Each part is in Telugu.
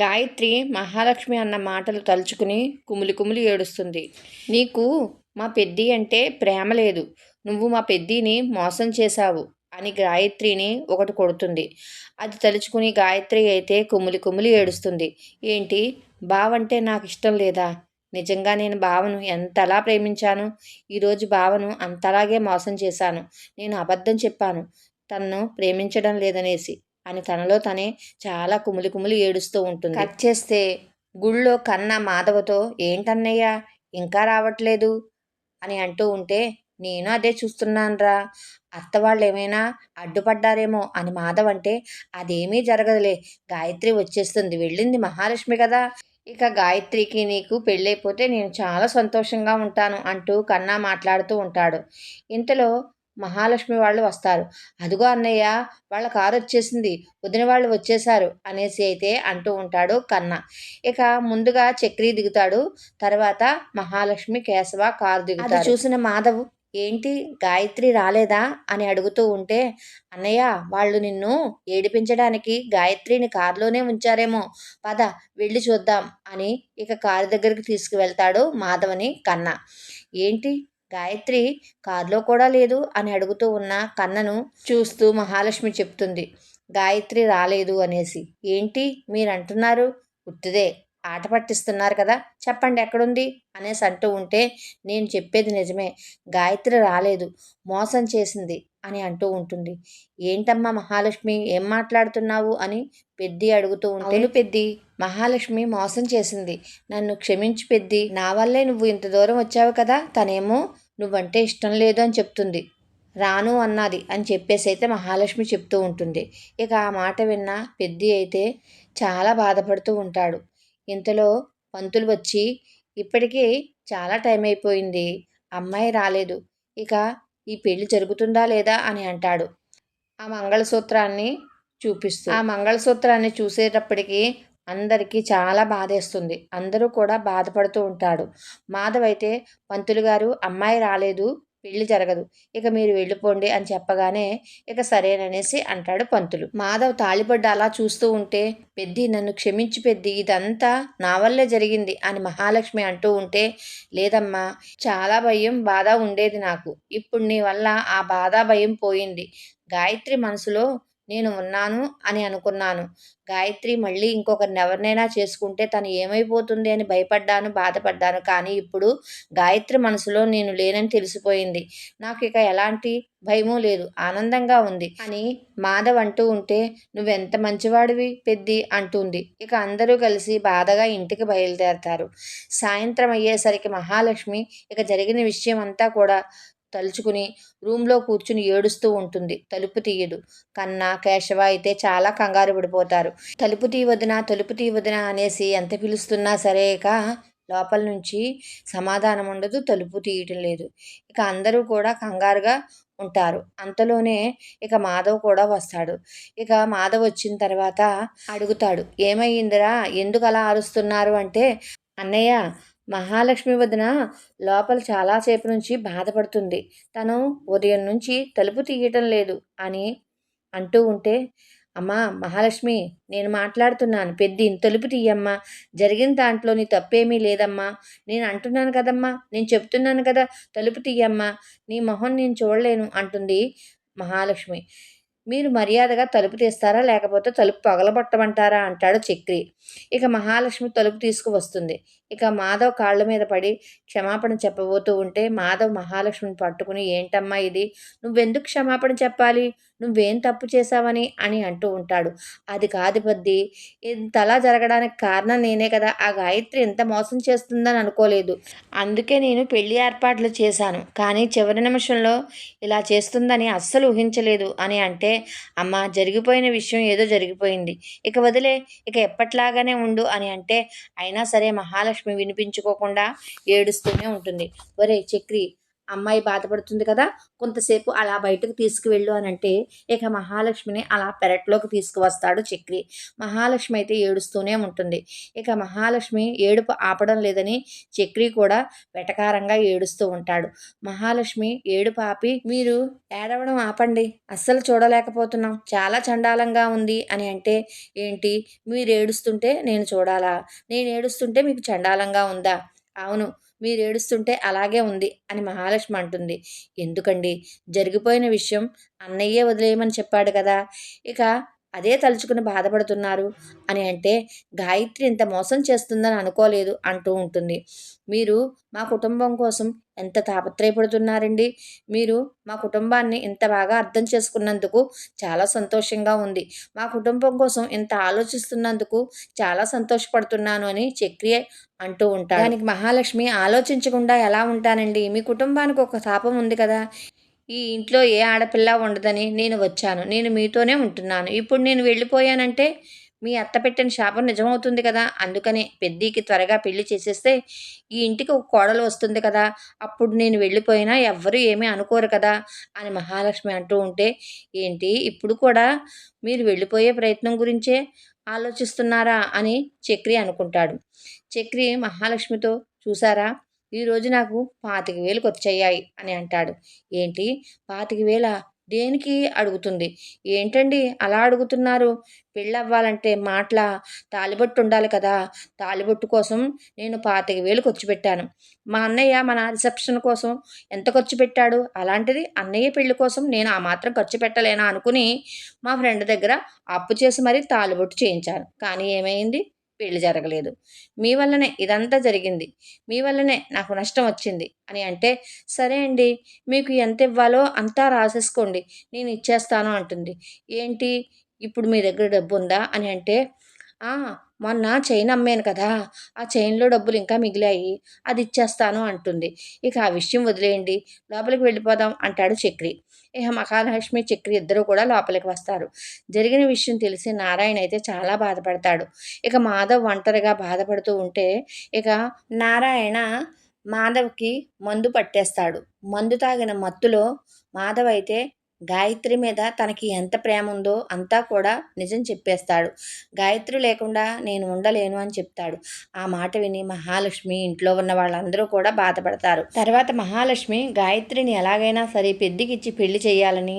గాయత్రి మహాలక్ష్మి అన్న మాటలు తలుచుకుని కుమిలి కుమిలి ఏడుస్తుంది. నీకు మా పెద్ది అంటే ప్రేమ లేదు, నువ్వు మా పెద్దిని మోసం చేశావు అని గాయత్రిని ఒకటి కొడుతుంది. అది తలుచుకుని గాయత్రి అయితే కుమిలి కుమిలి ఏడుస్తుంది. ఏంటి, బావంటే నాకు ఇష్టం లేదా? నిజంగా నేను బావను ఎంతలా ప్రేమించాను. ఈరోజు బావను అంతలాగే మోసం చేశాను. నేను అబద్ధం చెప్పాను తన్ను ప్రేమించడం లేదనేసి అని తనలో తనే చాలా కుమిలి కుమిలి ఏడుస్తూ ఉంటుంది. కట్ చేస్తే గుళ్ళో కన్న మాధవతో, ఏంటన్నయ్య ఇంకా రావట్లేదు అని అంటూ ఉంటే, నేను అదే చూస్తున్నానురా, అత్త వాళ్ళు ఏమైనా అడ్డుపడ్డారేమో అని మాధవ్ అంటే, అదేమీ జరగదులే, గాయత్రి వచ్చేస్తుంది, వెళ్ళింది మహాలక్ష్మి కదా, ఇక గాయత్రికి నీకు పెళ్ళైపోతే నేను చాలా సంతోషంగా ఉంటాను అంటూ కన్నా మాట్లాడుతూ ఉంటాడు. ఇంతలో మహాలక్ష్మి వాళ్ళు వస్తారు. అదిగో అన్నయ్య, వాళ్ళ కారు వచ్చేసింది, వదిన వాళ్ళు వచ్చేసారు అనేసి అయితే అంటూ ఉంటాడు కన్న. ఇక ముందుగా చక్రి దిగుతాడు, తర్వాత మహాలక్ష్మి, కేశవ కారు దిగుతారు. అది చూసిన మాధవ్, ఏంటి గాయత్రి రాలేదా అని అడుగుతూ ఉంటే, అన్నయ్య వాళ్ళు నిన్ను ఏడిపించడానికి గాయత్రిని కారులోనే ఉంచారేమో, పద వెళ్ళి చూద్దాం అని ఇక కారు దగ్గరికి తీసుకువెళ్తాడు మాధవని కన్న. ఏంటి గాయత్రి కారులో కూడా లేదు అని అడుగుతూ ఉన్న కన్నను చూస్తూ మహాలక్ష్మి చెప్తుంది, గాయత్రి రాలేదు అనేసి. ఏంటి మీరు అంటున్నారు, ఉత్తిదే ఆట పట్టిస్తున్నారు కదా, చెప్పండి ఎక్కడుంది అనేసి అంటూ ఉంటే, నేను చెప్పేది నిజమే, గాయత్రి రాలేదు, మోసం చేసింది అని అంటూ ఉంటుంది. ఏంటమ్మా మహాలక్ష్మి, ఏం మాట్లాడుతున్నావు అని పెద్ది అడుగుతూ ఉంటే, పెద్ది, మహాలక్ష్మి మోసం చేసింది, నన్ను క్షమించి పెద్ది, నా వల్లే నువ్వు ఇంత దూరం వచ్చావు కదా, తనేమో నువ్వంటే ఇష్టం లేదు అని చెప్తుంది, రాను అన్నది అని చెప్పేసి అయితే మహాలక్ష్మి చెప్తూ ఉంటుంది. ఇక ఆ మాట విన్న పెద్ది అయితే చాలా బాధపడుతూ ఉంటాడు. ఇంతలో పంతులు వచ్చి, ఇప్పటికీ చాలా టైం అయిపోయింది, అమ్మాయి రాలేదు, ఇక ఈ పెళ్లి జరుగుతుందా లేదా అని అంటాడు. ఆ మంగళసూత్రాన్ని చూపిస్తూ, ఆ మంగళసూత్రాన్ని చూసేటప్పటికి అందరికీ చాలా బాధేస్తుంది. అందరూ కూడా బాధపడుతూ ఉంటాడు. మాధవ్ అయితే, పంతులు గారు అమ్మాయి రాలేదు, పెళ్లి జరగదు, ఇక మీరు వెళ్ళిపోండి అని చెప్పగానే ఇక సరేననేసి అంటాడు పంతులు. మాధవ్ తాళిబడ్డ అలా చూస్తూ ఉంటే, పెద్ది నన్ను క్షమించి పెద్ది, ఇదంతా నా వల్లే జరిగింది అని మహాలక్ష్మి అంటూ ఉంటే, లేదమ్మా, చాలా భయం బాధ ఉండేది నాకు, ఇప్పుడు నీ వల్ల ఆ బాధ భయం పోయింది, గాయత్రి మనసులో నేను ఉన్నాను అని అనుకున్నాను, గాయత్రి మళ్ళీ ఇంకొకరిని ఎవరినైనా చేసుకుంటే తను ఏమైపోతుంది అని భయపడ్డాను, బాధపడ్డాను, కానీ ఇప్పుడు గాయత్రి మనసులో నేను లేనని తెలిసిపోయింది, నాకు ఇక ఎలాంటి భయమూ లేదు, ఆనందంగా ఉంది అని మాధవ్ అంటూ ఉంటే, నువ్వెంత మంచివాడివి పెద్ది అంటుంది. ఇక అందరూ కలిసి బాధగా ఇంటికి బయలుదేరతారు. సాయంత్రం అయ్యేసరికి మహాలక్ష్మి ఇక జరిగిన విషయం అంతా కూడా తలుచుకుని రూమ్లో కూర్చుని ఏడుస్తూ ఉంటుంది. తలుపు తీయదు. కన్నా, కేశవ అయితే చాలా కంగారు పడిపోతారు. తలుపు తీయవదినా, తలుపు తీయవదినా అనేసి ఎంత పిలుస్తున్నా సరే ఇక లోపల నుంచి సమాధానం ఉండదు, తలుపు తీయటం లేదు. ఇక అందరూ కూడా కంగారుగా ఉంటారు. అంతలోనే ఇక మాధవ్ కూడా వస్తాడు. ఇక మాధవ్ వచ్చిన తర్వాత అడుగుతాడు, ఏమయ్యిందిరా, ఎందుకు అలా అరుస్తున్నారు అంటే, అన్నయ్య, మహాలక్ష్మి వదిన లోపల చాలాసేపు నుంచి బాధపడుతుంది, తను ఉదయం నుంచి తలుపు తీయటం లేదు అని అంటూ ఉంటే, అమ్మా మహాలక్ష్మి, నేను మాట్లాడుతున్నాను, పెద్ది తలుపు తీయమ్మా, జరిగిన దాంట్లో నీ తప్పేమీ లేదమ్మా, నేను అంటున్నాను కదమ్మా, నేను చెప్తున్నాను కదా, తలుపు తీయమ్మా, నీ మొహం నేను చూడలేను అంటుంది మహాలక్ష్మి. మీరు మర్యాదగా తలుపు తీస్తారా, లేకపోతే తలుపు పగలగొట్టమంటారా అంటాడు చక్రి. ఇక మహాలక్ష్మి తలుపు తీసుకువస్తుంది. ఇక మాధవ్ కాళ్ళ మీద పడి క్షమాపణ చెప్పబోతూ ఉంటే, మాధవ్ మహాలక్ష్మిని పట్టుకుని, ఏంటమ్మా ఇది, నువ్వెందుకు క్షమాపణ చెప్పాలి, నువ్వేం తప్పు చేశావని అని అంటూ ఉంటాడు. అది కాదు పెద్ది, ఇంతలా జరగడానికి కారణం నేనే కదా, ఆ గాయత్రి ఎంత మోసం చేస్తుందని అనుకోలేదు, అందుకే నేను పెళ్లి ఏర్పాట్లు చేశాను, కానీ చివరి నిమిషంలో ఇలా చేస్తుందని అస్సలు ఊహించలేదు అని అంటే, అమ్మ, జరిగిపోయిన విషయం ఏదో జరిగిపోయింది, ఇక వదిలే, ఇక ఎప్పట్లాగానే ఉండు అని అంటే, అయినా సరే మహాలక్ష్మి వినిపించుకోకుండా ఏడుస్తూనే ఉంటుంది. ఒరే చక్రి, అమ్మాయి బాధపడుతుంది కదా, కొంతసేపు అలా బయటకు తీసుకువెళ్ళు అని అంటే ఇక మహాలక్ష్మిని అలా పెరట్లోకి తీసుకువస్తాడు చక్రి. మహాలక్ష్మి అయితే ఏడుస్తూనే ఉంటుంది. ఇక మహాలక్ష్మి ఏడుపు ఆపడం లేదని చక్రి కూడా వెటకారంగా ఏడుస్తూ ఉంటాడు. మహాలక్ష్మి ఏడుపు ఆపి, మీరు ఏడవడం ఆపండి, అస్సలు చూడలేకపోతున్నాం, చాలా చండాలంగా ఉంది అని అంటే, ఏంటి మీరు ఏడుస్తుంటే నేను చూడాలా, నేను ఏడుస్తుంటే మీకు చండాలంగా ఉందా? అవును, మీరు ఏడుస్తుంటే అలాగే ఉంది అని మహాలక్ష్మి అంటుంది. ఎందుకండి, జరిగిపోయిన విషయం అన్నయ్యే వదిలేయమని చెప్పాడు కదా, ఇక అదే తలుచుకుని బాధపడుతున్నారు అని అంటే, గాయత్రి ఇంత మోసం చేస్తుందని అనుకోలేదు అంటూ ఉంటుంది. మీరు మా కుటుంబం కోసం ఎంత తాపత్రయపడుతున్నారండి, మీరు మా కుటుంబాన్ని ఇంత బాగా అర్థం చేసుకున్నందుకు చాలా సంతోషంగా ఉంది, మా కుటుంబం కోసం ఇంత ఆలోచిస్తున్నందుకు చాలా సంతోషపడుతున్నాను అని చక్రి అంటూ ఉంటాడు. దానికి మహాలక్ష్మి, ఆలోచించకుండా ఎలా ఉంటానండి, మీ కుటుంబానికి ఒక శాపం ఉంది కదా, ఈ ఇంట్లో ఏ ఆడపిల్ల ఉండదని నేను వచ్చాను, నేను మీతోనే ఉంటున్నాను, ఇప్పుడు నేను వెళ్ళిపోయానంటే మీ అత్త పెట్టిన శాపం నిజమవుతుంది కదా, అందుకనే పెద్దికి త్వరగా పెళ్లి చేసేస్తే ఈ ఇంటికి ఒక కోడలు వస్తుంది కదా, అప్పుడు నేను వెళ్ళిపోయినా ఎవ్వరూ ఏమీ అనుకోరు కదా అని మహాలక్ష్మి అంటూ ఉంటే, ఏంటి ఇప్పుడు కూడా మీరు వెళ్ళిపోయే ప్రయత్నం గురించే ఆలోచిస్తున్నారా అని చక్రి అనుకుంటాడు. చక్రి మహాలక్ష్మితో, చూసారా, ఈరోజు నాకు 25,000 ఖర్చయ్యాయి అని అంటాడు. ఏంటి 25,000? దేనికి అడుగుతుంది. ఏంటండి అలా అడుగుతున్నారు, పెళ్ళవ్వాలంటే మాటలా, తాళిబొట్టు ఉండాలి కదా, తాళిబొట్టు కోసం నేను 25,000 ఖర్చు పెట్టాను, మా అన్నయ్య మన రిసెప్షన్ కోసం ఎంత ఖర్చు పెట్టాడు, అలాంటిది అన్నయ్య పెళ్లి కోసం నేను ఆ మాత్రం ఖర్చు పెట్టలేనా అనుకుని మా ఫ్రెండ్ దగ్గర అప్పు చేసి మరీ తాళిబొట్టు చేయించాను, కానీ ఏమైంది, పెళ్లి జరగలేదు, మీ వల్లనే ఇదంతా జరిగింది, మీ వల్లనే నాకు నష్టం వచ్చింది అని అంటే, సరే అండి, మీకు ఎంత ఇవ్వాలో అంతా రాసేసుకోండి, నేను ఇచ్చేస్తాను అంటుంది. ఏంటి, ఇప్పుడు మీ దగ్గర డబ్బు ఉందా అని అంటే, ఆ, మొన్న చైన్ అమ్మాను కదా, ఆ చైన్లో డబ్బులు ఇంకా మిగిలాయి, అది ఇచ్చేస్తాను అంటుంది. ఇక ఆ విషయం వదిలేయండి, లోపలికి వెళ్ళిపోదాం అంటాడు చక్రి. ఇక మహాలక్ష్మి చక్రి ఇద్దరు కూడా లోపలికి వస్తారు. జరిగిన విషయం తెలిసి నారాయణ అయితే చాలా బాధపడతాడు. ఇక మాధవ్ ఒంటరిగా బాధపడుతూ ఉంటే, ఇక నారాయణ మాధవ్కి మందు పట్టేస్తాడు. మందు తాగిన మత్తులో మాధవ్ అయితే గాయత్రి మీద తనకి ఎంత ప్రేమ ఉందో అంతా కూడా నిజం చెప్పేస్తాడు. గాయత్రి లేకుండా నేను ఉండలేను అని చెప్తాడు. ఆ మాట విని మహాలక్ష్మి, ఇంట్లో ఉన్న వాళ్ళందరూ కూడా బాధపడతారు. తర్వాత మహాలక్ష్మి గాయత్రిని ఎలాగైనా సరే పెద్దికిచ్చి పెళ్లి చేయాలని,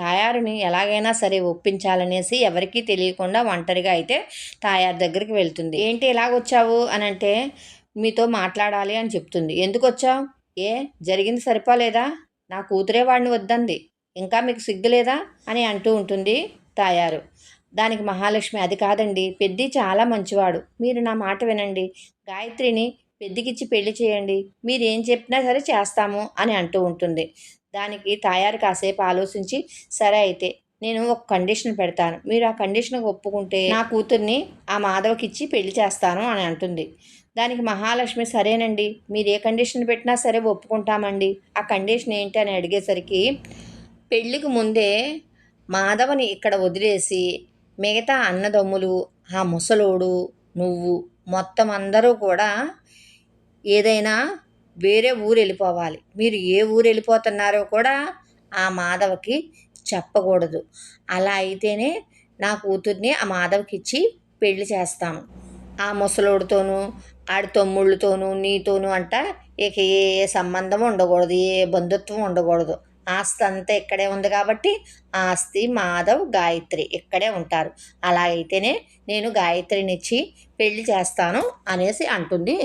తాయారుని ఎలాగైనా సరే ఒప్పించాలనేసి ఎవరికీ తెలియకుండా ఒంటరిగా అయితే తాయారు దగ్గరికి వెళ్తుంది. ఏంటి ఇలాగొచ్చావు అని అంటే, మీతో మాట్లాడాలి అని చెప్తుంది. ఎందుకు వచ్చావు, ఏ జరిగింది సరిపోలేదా, నా కూతురే వాడిని వద్దంది, ఇంకా మీకు సిగ్గులేదా అని అంటూ ఉంటుంది తాయారు. దానికి మహాలక్ష్మి, అది కాదండి, పెద్ది చాలా మంచివాడు, మీరు నా మాట వినండి, గాయత్రిని పెద్దికిచ్చి పెళ్లి చేయండి, మీరు ఏం చెప్పినా సరే చేస్తాము అని అంటూ ఉంటుంది. దానికి తాయారు కాసేపు ఆలోచించి, సరే అయితే నేను ఒక కండిషన్ పెడతాను, మీరు ఆ కండిషన్కి ఒప్పుకుంటే నా కూతుర్ని ఆ మాధవ్కి ఇచ్చి పెళ్లి చేస్తాను అని అంటుంది. దానికి మహాలక్ష్మి, సరేనండి, మీరు ఏ కండిషన్ పెట్టినా సరే ఒప్పుకుంటామండి, ఆ కండిషన్ ఏంటి అని అడిగేసరికి, పెళ్ళికి ముందే మాధవని ఇక్కడ వదిలేసి మిగతా అన్నదమ్ములు, ఆ ముసలోడు, నువ్వు, మొత్తం అందరూ కూడా ఏదైనా వేరే ఊరు వెళ్ళిపోవాలి, మీరు ఏ ఊరు వెళ్ళిపోతున్నారో కూడా ఆ మాధవకి చెప్పకూడదు, అలా అయితేనే నా కూతుర్ని ఆ మాధవ్కి ఇచ్చి పెళ్లి చేస్తాము, ఆ ముసలోడితోనూ ఆడి తమ్ముళ్ళతోనూ నీతోనూ అంట ఇక ఏ సంబంధం ఉండకూడదు, ఏ బంధుత్వం ఉండకూడదు, ఆస్తి అంతా ఇక్కడే ఉంది కాబట్టి ఆస్తి మాధవ్ గాయత్రి ఇక్కడే ఉంటారు, అలా అయితేనే నేను గాయత్రినిచ్చి పెళ్లి చేస్తాను అనేసి అంటుంది.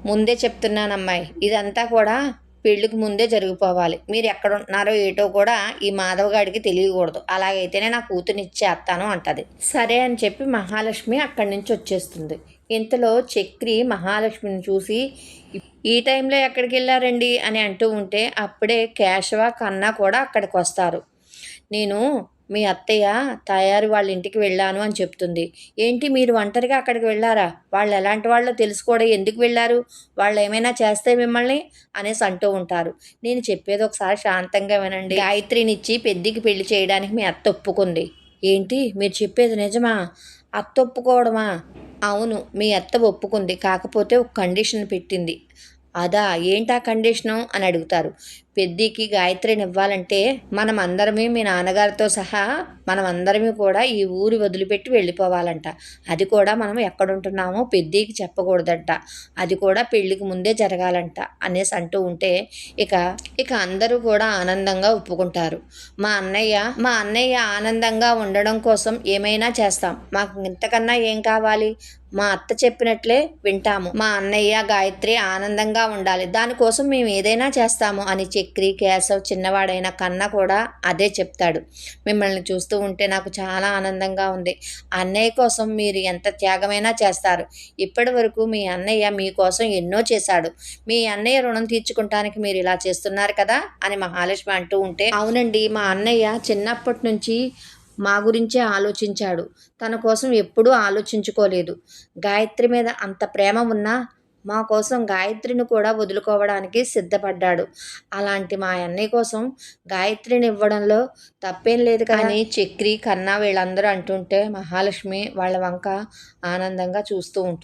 ముందే చెప్తున్నానమ్మాయి, ఇదంతా కూడా పెళ్ళికి ముందే జరిగిపోవాలి, మీరు ఎక్కడ ఉంటున్నారో ఏటో కూడా ఈ మాధవ్ గాడికి తెలియకూడదు, అలాగైతేనే నా కూతుర్ని ఇచ్చేస్తాను అంటది. సరే అని చెప్పి మహాలక్ష్మి అక్కడి నుంచి వచ్చేస్తుంది. ఇంతలో చక్రి మహాలక్ష్మిని చూసి, ఈ టైంలో ఎక్కడికి వెళ్ళారండి అని అంటూ ఉంటే, అప్పుడే కేశవ, కన్నా కూడా అక్కడికి వస్తారు. నేను మీ అత్తయ్య తాయారు వాళ్ళ ఇంటికి వెళ్ళాను అని చెప్తుంది. ఏంటి, మీరు ఒంటరిగా అక్కడికి వెళ్ళారా, వాళ్ళు ఎలాంటి వాళ్ళో తెలుసుకోవడం ఎందుకు వెళ్ళారు, వాళ్ళు ఏమైనా చేస్తే మిమ్మల్ని అనేసి అంటూ ఉంటారు. నేను చెప్పేది ఒకసారి శాంతంగా వినండి, గాయత్రినిచ్చి పెద్దికి పెళ్లి చేయడానికి మీ అత్త ఒప్పుకుంది. ఏంటి, మీరు చెప్పేది నిజమా, అత్త ఒప్పుకోవడమా, అవును మీ అత్త ఒప్పుకుంది, కాకపోతే ఒక కండిషన్ పెట్టింది. అదా, ఏంటా కండిషను అని అడుగుతారు. పెద్దికి గాయత్రిని ఇవ్వాలంటే మనం అందరమే మీ నాన్నగారితో సహా మనం అందరమే కూడా ఈ ఊరు వదిలిపెట్టి వెళ్ళిపోవాలంట. అది కూడా మనం ఎక్కడుంటున్నామో పెద్దికి చెప్పకూడదంట. అది కూడా పెళ్ళికి ముందే జరగాలంట అనేసి అంటూ ఉంటే ఇక ఇక అందరూ కూడా ఆనందంగా ఒప్పుకుంటారు. మా అన్నయ్య ఆనందంగా ఉండడం కోసం ఏమైనా చేస్తాం. మాకు ఇంతకన్నా ఏం కావాలి? మా అత్త చెప్పినట్లే వింటాము. మా అన్నయ్య గాయత్రి ఆనందంగా ఉండాలి, దానికోసం మేము ఏదైనా చేస్తాము అని చక్రి, కేశవ్, చిన్నవాడైన కన్న కూడా అదే చెప్తాడు. మిమ్మల్ని చూస్తూ ఉంటే నాకు చాలా ఆనందంగా ఉంది. అన్నయ్య కోసం మీరు ఎంత త్యాగమైనా చేస్తారు. ఇప్పటి వరకు మీ అన్నయ్య మీకోసం ఎన్నో చేశాడు. మీ అన్నయ్య రుణం తీర్చుకుంటానికి మీరు ఇలా చేస్తున్నారు కదా అని మహాలక్ష్మి అంటూ ఉంటే, అవునండి, మా అన్నయ్య చిన్నప్పటి నుంచి మా గురించే ఆలోచించాడు. తన కోసం ఎప్పుడూ ఆలోచించుకోలేదు. గాయత్రి మీద అంత ప్రేమ ఉన్నా మా కోసం గాయత్రిని కూడా వదులుకోవడానికి సిద్ధపడ్డాడు. అలాంటి మా అన్నయ్య కోసం గాయత్రిని ఇవ్వడంలో తప్పేం లేదు కానీ చక్రి, కన్నా వీళ్ళందరూ అంటుంటే మహాలక్ష్మి వాళ్ళ వంక ఆనందంగా చూస్తూ ఉంటుంది.